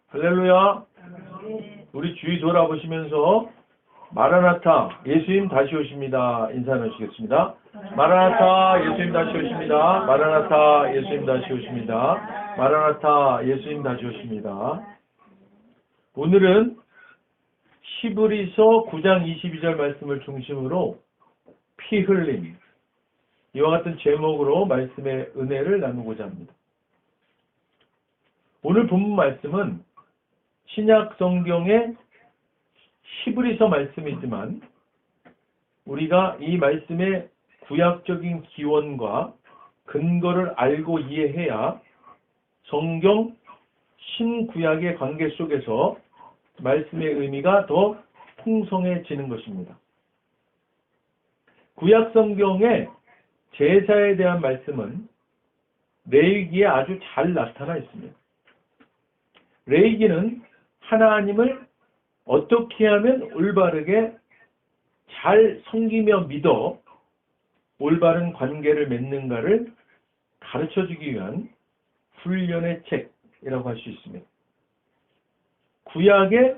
할렐루야. 우리 주위 돌아보시면서 마라나타 예수님 다시 오십니다. 인사 나누시겠습니다. 마라나타 예수님 다시 오십니다. 마라나타 예수님 다시 오십니다. 마라나타 예수님 다시 오십니다. 오늘은 히브리서 9장 22절 말씀을 중심으로 피 흘림, 이와 같은 제목으로 말씀의 은혜를 나누고자 합니다. 오늘 본문 말씀은 신약 성경의 히브리서 말씀이지만 우리가 이 말씀의 구약적인 기원과 근거를 알고 이해해야 성경 신구약의 관계 속에서 말씀의 의미가 더 풍성해지는 것입니다. 구약 성경의 제사에 대한 말씀은 레위기에 아주 잘 나타나 있습니다. 레위기는 하나님을 어떻게 하면 올바르게 잘 섬기며 믿어 올바른 관계를 맺는가를 가르쳐주기 위한 훈련의 책이라고 할 수 있습니다. 구약의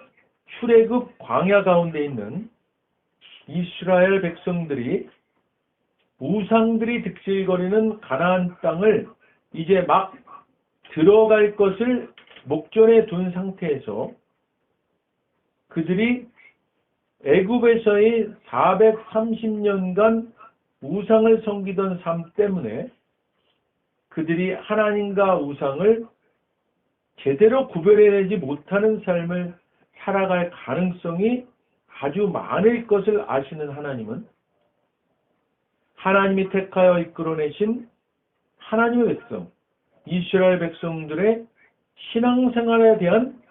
출애굽 광야 가운데 있는 이스라엘 백성들이 우상들이 득실거리는 가나안 땅을 이제 막 들어갈 것을 목전에 둔 상태에서 그들이 애굽에서의 430년간 우상을 섬기던 삶 때문에 그들이 하나님과 우상을 제대로 구별해내지 못하는 삶을 살아갈 가능성이 아주 많을 것을 아시는 하나님은 하나님이 택하여 이끌어내신 하나님의 백성, 이스라엘 백성들의 신앙생활에 대한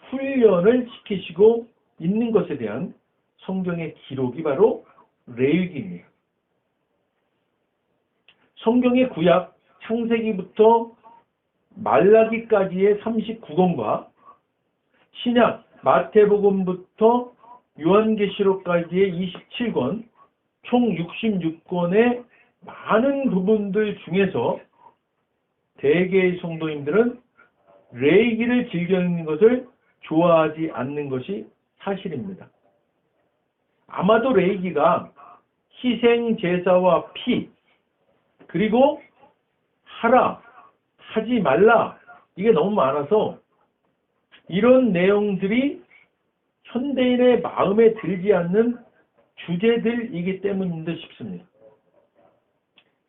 훈련을 시키시고 있는 것에 대한 성경의 기록이 바로 레위기입니다. 성경의 구약 창세기부터 말라기까지의 39권과 신약 마태복음부터 요한계시록까지의 27권 총 66권의 많은 부분들 중에서 대개의 성도님들은 레위기를 즐겨 읽는 것을 좋아하지 않는 것이 사실입니다. 아마도 레위기가 희생 제사와 피, 그리고 하라, 하지 말라, 이게 너무 많아서 이런 내용들이 현대인의 마음에 들지 않는 주제들이기 때문인 듯 싶습니다.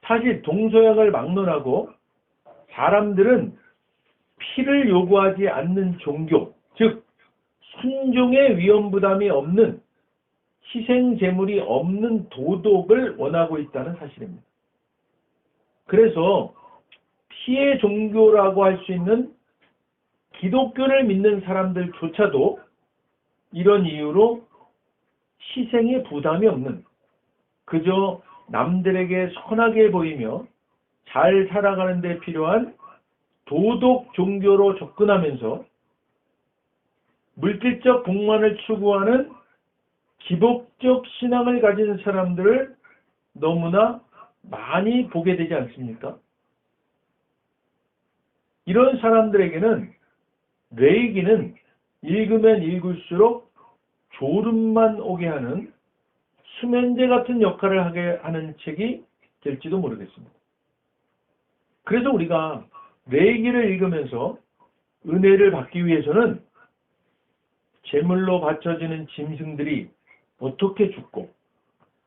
사실 동서양을 막론하고 사람들은 피를 요구하지 않는 종교, 즉 순종의 위험부담이 없는 희생제물이 없는 도덕을 원하고 있다는 사실입니다. 그래서 피의 종교라고 할 수 있는 기독교를 믿는 사람들조차도 이런 이유로 희생의 부담이 없는, 그저 남들에게 선하게 보이며 잘 살아가는 데 필요한 도덕 종교로 접근하면서 물질적 복만을 추구하는 기복적 신앙을 가진 사람들을 너무나 많이 보게 되지 않습니까? 이런 사람들에게는 레위기는 읽으면 읽을수록 졸음만 오게 하는 수면제 같은 역할을 하게 하는 책이 될지도 모르겠습니다. 그래서 우리가 레위기를 읽으면서 은혜를 받기 위해서는 제물로 바쳐지는 짐승들이 어떻게 죽고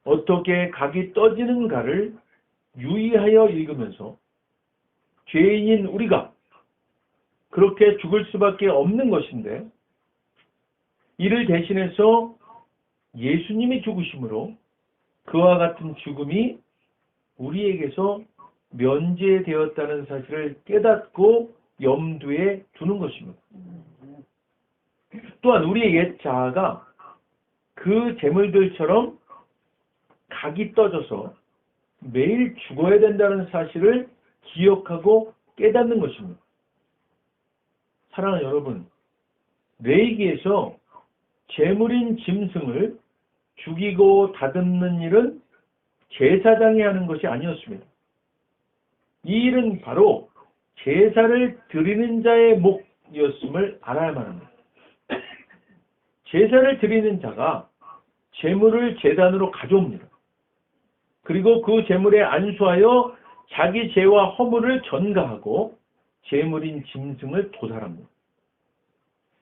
어떻게 각이 떠지는가를 유의하여 읽으면서 죄인인 우리가 그렇게 죽을 수밖에 없는 것인데 이를 대신해서 예수님이 죽으심으로 그와 같은 죽음이 우리에게서 면제되었다는 사실을 깨닫고 염두에 두는 것입니다. 또한 우리의 옛 자아가 그 제물들처럼 각이 떠져서 매일 죽어야 된다는 사실을 기억하고 깨닫는 것입니다. 사랑하는 여러분, 레위기에서 제물인 짐승을 죽이고 다듬는 일은 제사장이 하는 것이 아니었습니다. 이 일은 바로 제사를 드리는 자의 목, 제사장이었음을 알아야만 합니다. 제사를 드리는 자가 제물을 제단으로 가져옵니다. 그리고 그 제물에 안수하여 자기 죄와 허물을 전가하고 제물인 짐승을 도살합니다.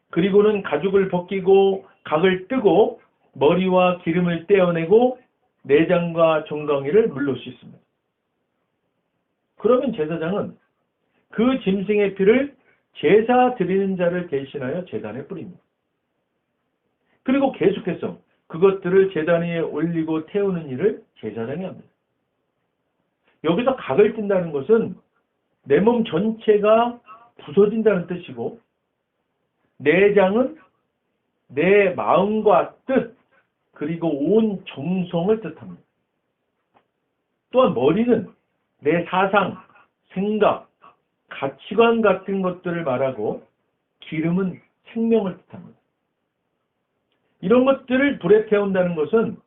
그리고는 가죽을 벗기고 각을 뜨고 머리와 기름을 떼어내고 내장과 정강이를 물로 씻습니다. 그러면 제사장은 그 짐승의 피를 제사 드리는 자를 대신하여 제단에 뿌립니다. 그리고 계속해서 그것들을 제단 위에 올리고 태우는 일을 제사장이 합니다. 여기서 각을 뜬다는 것은 내 몸 전체가 부서진다는 뜻이고, 내장은 내 마음과 뜻, 그리고 온 정성을 뜻합니다. 또한 머리는 내 사상, 생각, 가치관 같은 것들을 말하고, 기름은 생명을 뜻합니다. 이런 것들을 불에 태운다는 것은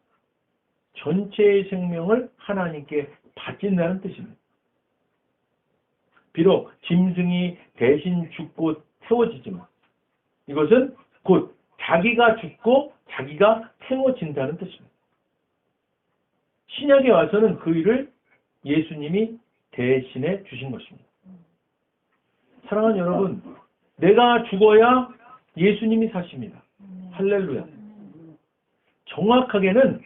전체의 생명을 하나님께 바친다는 뜻입니다. 비록 짐승이 대신 죽고 태워지지만 이것은 곧 자기가 죽고 자기가 태워진다는 뜻입니다. 신약에 와서는 그 일을 예수님이 대신해 주신 것입니다. 사랑하는 여러분, 내가 죽어야 예수님이 사십니다. 할렐루야. 정확하게는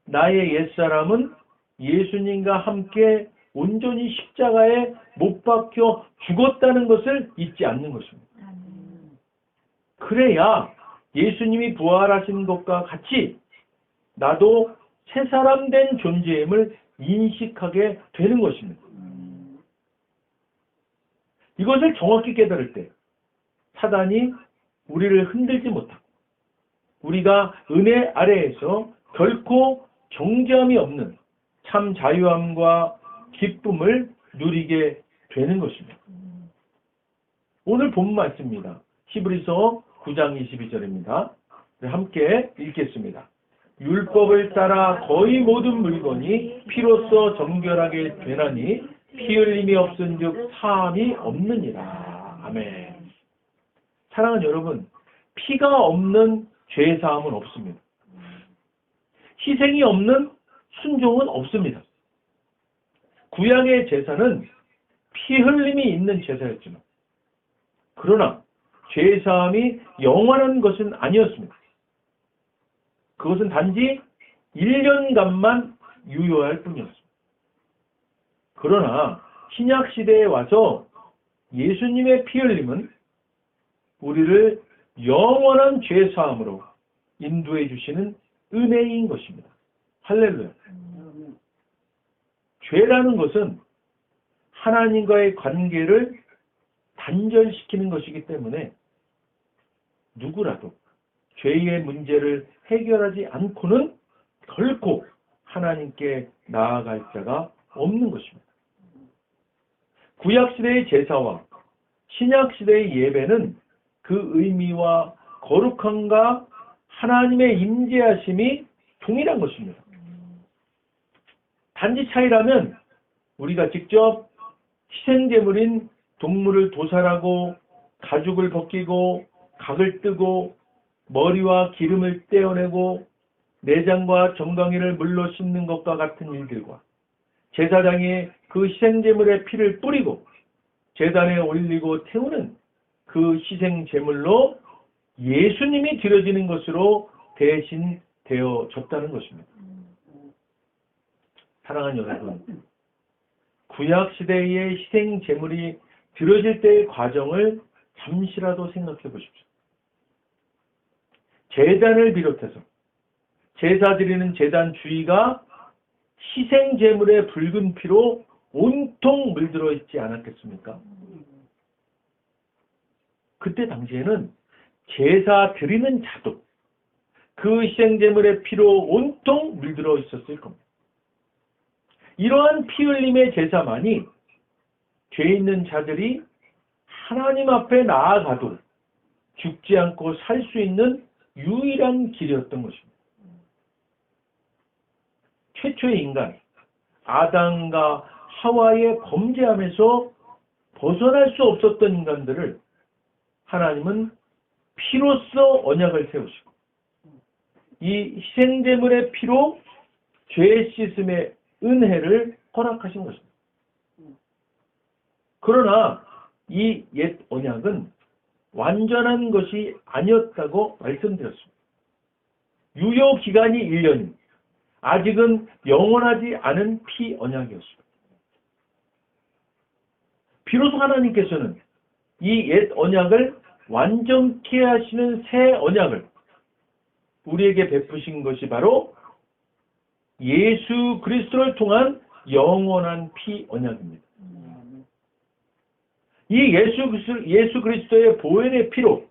나의 옛사람은 예수님과 함께 온전히 십자가에 못 박혀 죽었다는 것을 잊지 않는 것입니다. 그래야 예수님이 부활하신 것과 같이 나도 새 사람 된 존재임을 인식하게 되는 것입니다. 이것을 정확히 깨달을 때 사단이 우리를 흔들지 못하고 우리가 은혜 아래에서 결코 정죄함이 없는 참 자유함과 기쁨을 누리게 되는 것입니다. 오늘 본 말씀입니다. 히브리서 9장 22절입니다. 함께 읽겠습니다. 율법을 따라 거의 모든 물건이 피로써 정결하게 되나니 피 흘림이 없은즉 사함이 없느니라. 아멘. 사랑하는 여러분, 피가 없는 죄사함은 없습니다. 희생이 없는 순종은 없습니다. 구약의 제사는 피 흘림이 있는 제사였지만 그러나 죄사함이 영원한 것은 아니었습니다. 그것은 단지 1년간만 유효할 뿐이었습니다. 그러나 신약시대에 와서 예수님의 피 흘림은 우리를 영원한 죄사함으로 인도해 주시는 은혜인 것입니다. 할렐루야. 죄라는 것은 하나님과의 관계를 단절시키는 것이기 때문에 누구라도 죄의 문제를 해결하지 않고는 결코 하나님께 나아갈 자가 없는 것입니다. 구약시대의 제사와 신약시대의 예배는 그 의미와 거룩함과 하나님의 임재하심이 동일한 것입니다. 단지 차이라면 우리가 직접 희생제물인 동물을 도살하고 가죽을 벗기고 각을 뜨고 머리와 기름을 떼어내고 내장과 정강이를 물로 씻는 것과 같은 일들과 제사장이 그 희생제물의 피를 뿌리고 제단에 올리고 태우는 그 희생제물로 예수님이 드려지는 것으로 대신 되어졌다는 것입니다. 사랑하는 여러분, 구약시대의 희생제물이 드려질 때의 과정을 잠시라도 생각해 보십시오. 제단을 비롯해서 제사 드리는 제단 주위가 희생제물의 붉은 피로 온통 물들어 있지 않았겠습니까? 그때 당시에는 제사 드리는 자도 그 희생제물의 피로 온통 물들어 있었을 겁니다. 이러한 피 흘림의 제사만이 죄 있는 자들이 하나님 앞에 나아가도 죽지 않고 살 수 있는 유일한 길이었던 것입니다. 최초의 인간, 아담과 하와의 범죄함에서 벗어날 수 없었던 인간들을 하나님은 피로써 언약을 세우시고 이 희생제물의 피로 죄 씻음의 은혜를 허락하신 것입니다. 그러나 이 옛 언약은 완전한 것이 아니었다고 말씀드렸습니다. 유효 기간이 1년, 아직은 영원하지 않은 피 언약이었습니다. 비로소 하나님께서는 이 옛 언약을 완전케 하시는 새 언약을 우리에게 베푸신 것이 바로 예수 그리스도를 통한 영원한 피 언약입니다. 이 예수 그리스도의 보혈의 피로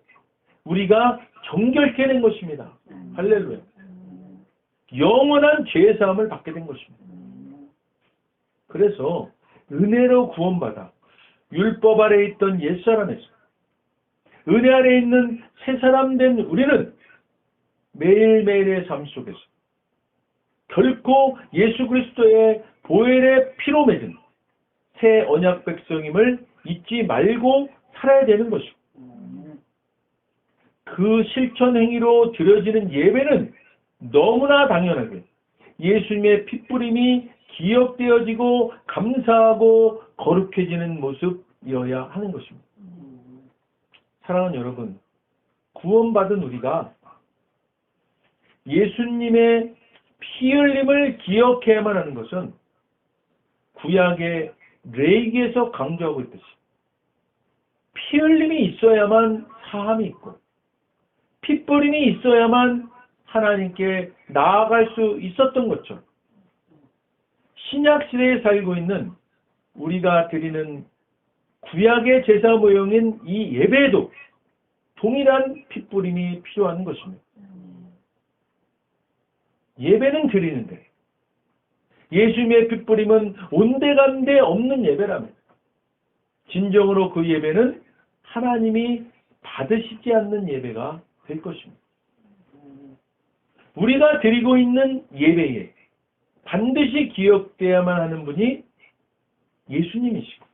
우리가 정결케 된 것입니다. 할렐루야. 영원한 죄사함을 받게 된 것입니다. 그래서 은혜로 구원받아 율법 아래 있던 옛사람에서 은혜 아래 있는 새 사람 된 우리는 매일매일의 삶 속에서 결코 예수 그리스도의 보혈의 피로 맺은 새 언약 백성임을 잊지 말고 살아야 되는 것이고, 그 실천 행위로 드려지는 예배는 너무나 당연하게 예수님의 핏부림이 기억되어지고 감사하고 거룩해지는 모습이어야 하는 것입니다. 사랑하는 여러분, 구원받은 우리가 예수님의 피 흘림을 기억해야만 하는 것은 구약의 레위기에서 강조하고 있듯이 피 흘림이 있어야만 사함이 있고 핏부림이 있어야만 하나님께 나아갈 수 있었던 것처럼 신약시대에 살고 있는 우리가 드리는 구약의 제사 모형인 이 예배에도 동일한 핏부림이 필요한 것입니다. 예배는 드리는데 예수님의 핏부림은 온데간데 없는 예배라면 진정으로 그 예배는 하나님이 받으시지 않는 예배가 될 것입니다. 우리가 드리고 있는 예배에 반드시 기억되어야만 하는 분이 예수님이시고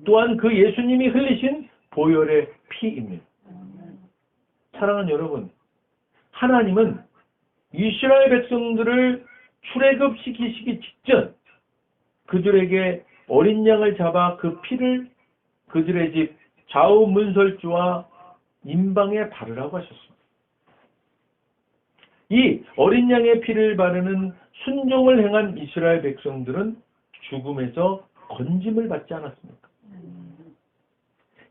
또한 그 예수님이 흘리신 보혈의 피입니다. 사랑하는 여러분, 하나님은 이스라엘 백성들을 출애굽시키시기 직전 그들에게 어린 양을 잡아 그 피를 그들의 집 좌우 문설주와 임방에 바르라고 하셨습니다. 이 어린 양의 피를 바르는 순종을 행한 이스라엘 백성들은 죽음에서 건짐을 받지 않았습니까?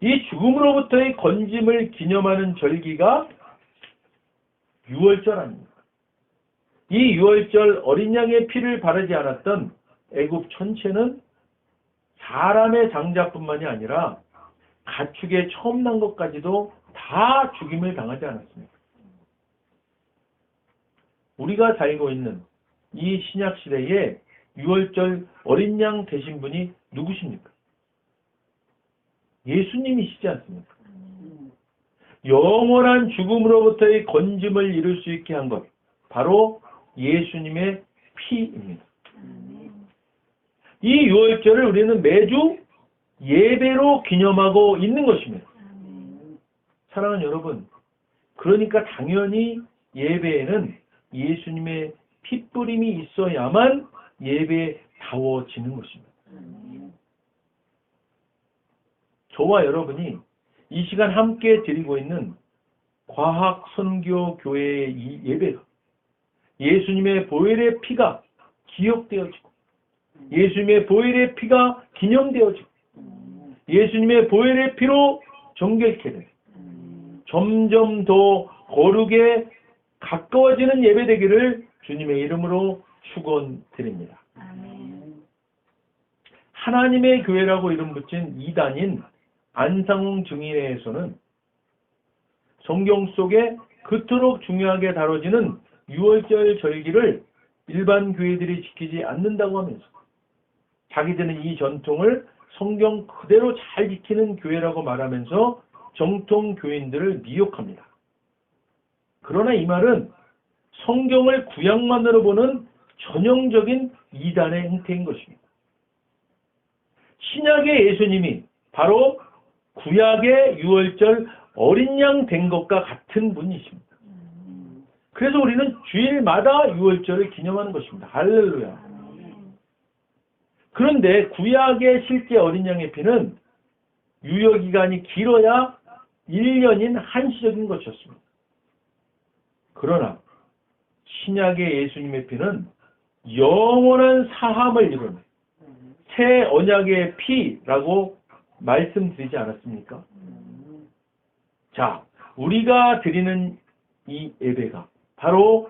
이 죽음으로부터의 건짐을 기념하는 절기가 유월절 아닙니까? 이 유월절 어린 양의 피를 바르지 않았던 애굽 전체는 사람의 장자뿐만이 아니라 가축의 처음 난 것까지도 다 죽임을 당하지 않았습니까? 우리가 살고 있는 이 신약시대에 유월절 어린 양 되신 분이 누구십니까? 예수님이시지 않습니까? 영원한 죽음으로부터의 건짐을 이룰 수 있게 한 것, 바로 예수님의 피입니다. 이 유월절을 우리는 매주 예배로 기념하고 있는 것입니다. 사랑하는 여러분, 그러니까 당연히 예배에는 예수님의 핏부림이 있어야만 예배다워지는 것입니다. 저와 여러분이 이 시간 함께 드리고 있는 과학선교교회의 이 예배가 예수님의 보혈의 피가 기억되어지고 예수님의 보혈의 피가 기념되어지고 예수님의 보혈의 피로 정결케 되고 점점 더 거룩에 가까워지는 예배되기를 주님의 이름으로 축원드립니다. 하나님의 교회라고 이름 붙인 이단인 안상홍 증인회에서는 성경 속에 그토록 중요하게 다뤄지는 유월절 절기를 일반 교회들이 지키지 않는다고 하면서 자기들은 이 전통을 성경 그대로 잘 지키는 교회라고 말하면서 정통 교인들을 미혹합니다. 그러나 이 말은 성경을 구약만으로 보는 전형적인 이단의 행태인 것입니다. 신약의 예수님이 바로 구약의 유월절 어린 양 된 것과 같은 분이십니다. 그래서 우리는 주일마다 유월절을 기념하는 것입니다. 할렐루야. 그런데 구약의 실제 어린 양의 피는 유효기간이 길어야 1년인 한시적인 것이었습니다. 그러나 신약의 예수님의 피는 영원한 사함을 이루는 새 언약의 피라고 말씀드리지 않았습니까? 자, 우리가 드리는 이 예배가 바로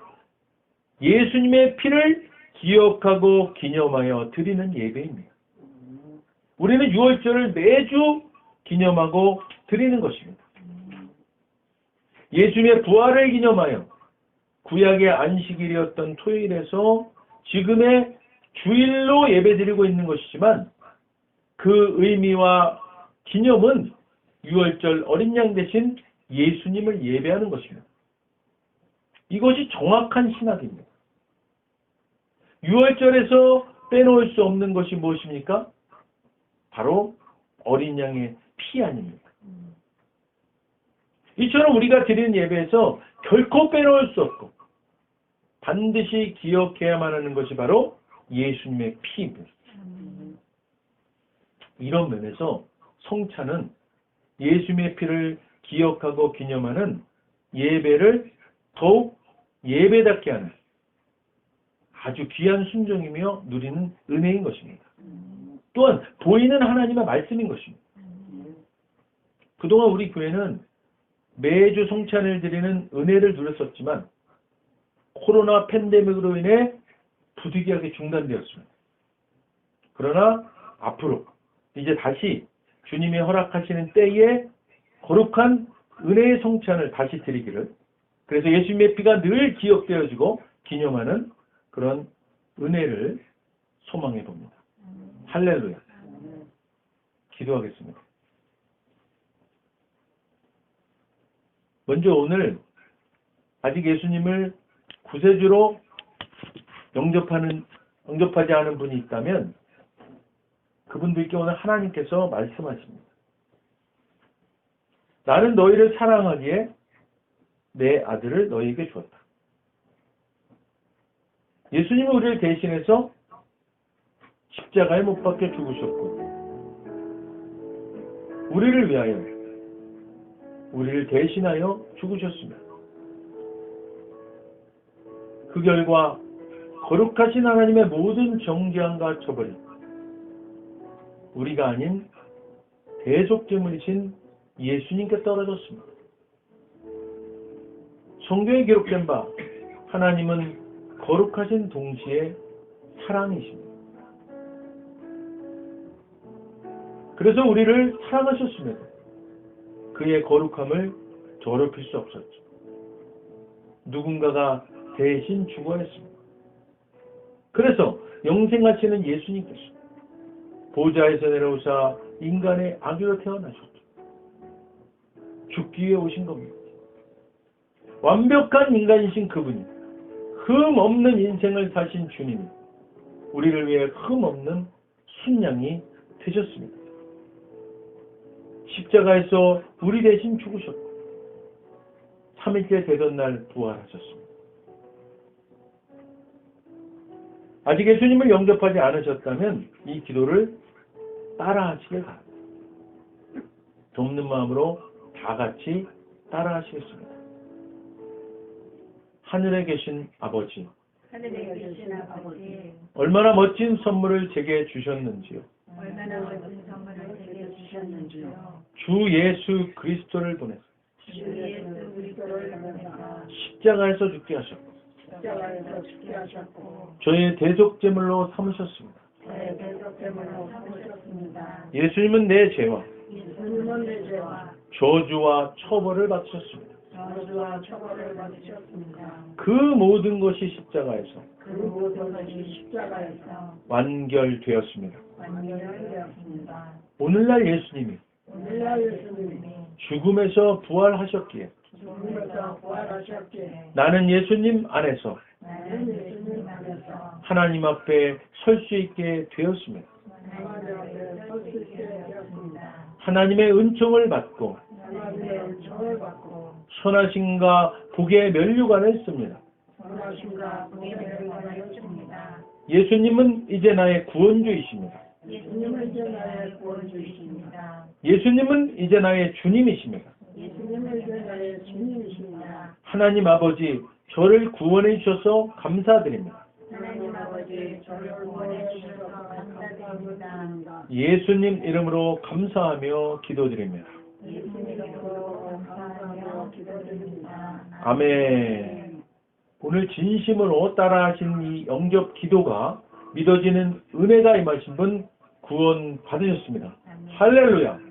예수님의 피를 기억하고 기념하여 드리는 예배입니다. 우리는 유월절을 매주 기념하고 드리는 것입니다. 예수님의 부활을 기념하여 구약의 안식일이었던 토요일에서 지금의 주일로 예배드리고 있는 것이지만 그 의미와 기념은 유월절 어린 양 대신 예수님을 예배하는 것입니다. 이것이 정확한 신학입니다. 유월절에서 빼놓을 수 없는 것이 무엇입니까? 바로 어린 양의 피 아닙니까? 이처럼 우리가 드리는 예배에서 결코 빼놓을 수 없고 반드시 기억해야만 하는 것이 바로 예수님의 피입니다. 이런 면에서 성찬은 예수님의 피를 기억하고 기념하는 예배를 더욱 예배답게 하는 아주 귀한 순종이며 누리는 은혜인 것입니다. 또한 보이는 하나님의 말씀인 것입니다. 그동안 우리 교회는 매주 성찬을 드리는 은혜를 누렸었지만 코로나 팬데믹으로 인해 부득이하게 중단되었습니다. 그러나 앞으로 이제 다시 주님이 허락하시는 때에 거룩한 은혜의 성찬을 다시 드리기를, 그래서 예수님의 피가 늘 기억되어지고 기념하는 그런 은혜를 소망해 봅니다. 할렐루야. 기도하겠습니다. 먼저 오늘 아직 예수님을 구세주로 영접하지 않은 분이 있다면 그분들께 오늘 하나님께서 말씀하십니다. 나는 너희를 사랑하기에 내 아들을 너희에게 주었다. 예수님은 우리를 대신해서 십자가에 못 박혀 죽으셨고 우리를 위하여 우리를 대신하여 죽으셨습니다. 그 결과 거룩하신 하나님의 모든 정죄함과 처벌이 우리가 아닌 대속제물이신 예수님께 떨어졌습니다. 성경에 기록된 바 하나님은 거룩하신 동시에 사랑이십니다. 그래서 우리를 사랑하셨습니다. 그의 거룩함을 더럽힐 수 없었죠. 누군가가 대신 죽어야 했습니다. 그래서 영생하시는 예수님께서 보좌에서 내려오사 인간의 아기로 태어나셨죠. 죽기 위해 오신 겁니다. 완벽한 인간이신 그분이 흠 없는 인생을 사신 주님이 우리를 위해 흠 없는 순양이 되셨습니다. 십자가에서 우리 대신 죽으셨고 3일째 되던 날 부활하셨습니다. 아직 예수님을 영접하지 않으셨다면 이 기도를 따라하시길 바랍니다. 돕는 마음으로 다 같이 따라하시겠습니다. 하늘에 계신 아버지, 얼마나 멋진 선물을 제게 주셨는지요. 주 예수 그리스도를 보내서 십자가에서 죽게 하셨고 저의 대속제물로 삼으셨습니다. 예수님은 내 죄와 저주와 처벌을 받으셨습니다. 그 모든 것이 십자가에서 완결되었습니다. 오늘날 예수님이 죽음에서 부활하셨기에 나는 예수님 안에서 하나님 앞에 설 수 있게 되었습니다. 하나님의 은총을 받고 이제 저를 받고 선하심과 복의 면류관을 씁니다. 선하심과 복의 면류관을 씁니다. 예수님은 이제 나의 구원주이십니다. 예수님은 이제 나의 구원주이십니다. 예수님은 이제 나의 주님이십니다. 예수님은 이제 나의 주님이십니다. 하나님 아버지, 저를 구원해 주셔서 감사드립니다. 하나님 아버지, 저를 구원해 주셔서 감사드립니다. 예수님 이름으로 감사하며 기도드립니다. 예수님 이름으로 감사하며 기도드립니다. 아멘. 오늘 진심으로 따라하신 이 영접 기도가 믿어지는 은혜가 임하신 분 구원 받으셨습니다. 할렐루야.